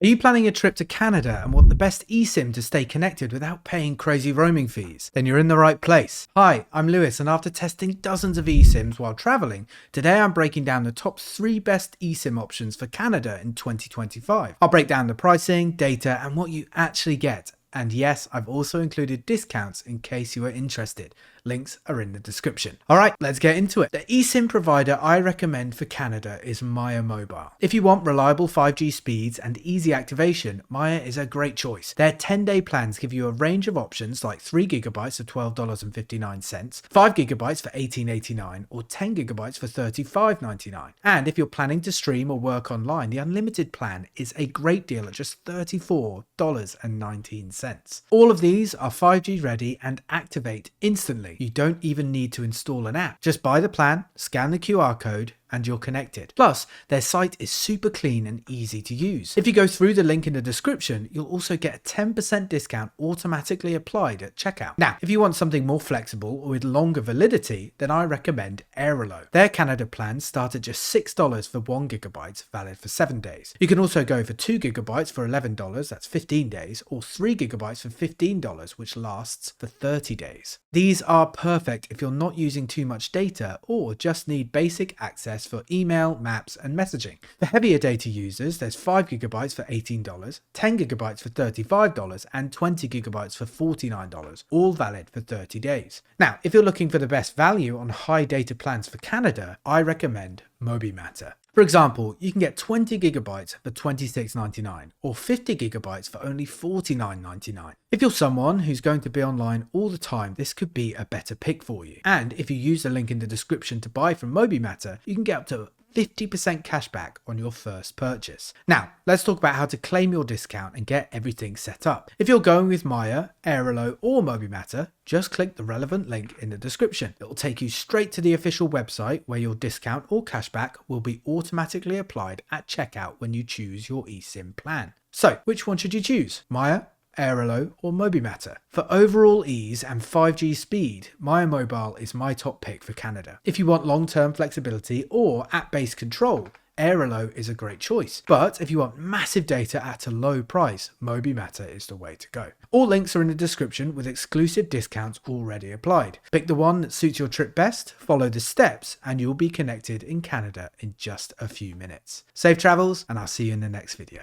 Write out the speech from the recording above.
Are you planning a trip to Canada and want the best eSIM to stay connected without paying crazy roaming fees? Then you're in the right place. Hi, I'm Lewis, and after testing dozens of eSIMs while traveling, today I'm breaking down the top 3 best eSIM options for Canada in 2025. I'll break down the pricing, data, and what you actually get. And yes, I've also included discounts in case you are interested. Links are in the description. Alright, let's get into it. The eSIM provider I recommend for Canada is Maya Mobile. If you want reliable 5G speeds and easy activation, Maya is a great choice. Their 10-day plans give you a range of options like 3GB for $12.59, 5GB for $18.89, or 10GB for $35.99. And if you're planning to stream or work online, the unlimited plan is a great deal at just $34.19. All of these are 5G ready and activate instantly. You don't even need to install an app. Just buy the plan, scan the QR code, and you're connected. Plus, their site is super clean and easy to use. If you go through the link in the description, you'll also get a 10% discount automatically applied at checkout. Now, if you want something more flexible or with longer validity, then I recommend Airalo. Their Canada plans start at just $6 for 1GB, valid for 7 days. You can also go for 2GB for $11, that's 15 days, or 3GB for $15, which lasts for 30 days. These are perfect if you're not using too much data or just need basic access for email, maps, and messaging. For heavier data users, there's 5GB for $18, 10GB for $35, and 20GB for $49, all valid for 30 days. Now, if you're looking for the best value on high data plans for Canada, I recommend MobiMatter. For example, you can get 20GB for $26.99 or 50GB for only $49.99. If you're someone who's going to be online all the time, this could be a better pick for you. And if you use the link in the description to buy from MobiMatter, you can get up to 50% cashback on your first purchase. Now, let's talk about how to claim your discount and get everything set up. If you're going with Maya, Airalo, or MobiMatter, just click the relevant link in the description. It will take you straight to the official website where your discount or cashback will be automatically applied at checkout when you choose your eSIM plan. So, which one should you choose? Maya, Airalo, or MobiMatter? For overall ease and 5G speed, Maya Mobile is my top pick for Canada. If you want long-term flexibility or app-based control, Airalo is a great choice. But if you want massive data at a low price, MobiMatter is the way to go. All links are in the description with exclusive discounts already applied. Pick the one that suits your trip best, follow the steps, and you'll be connected in Canada in just a few minutes. Safe travels, and I'll see you in the next video.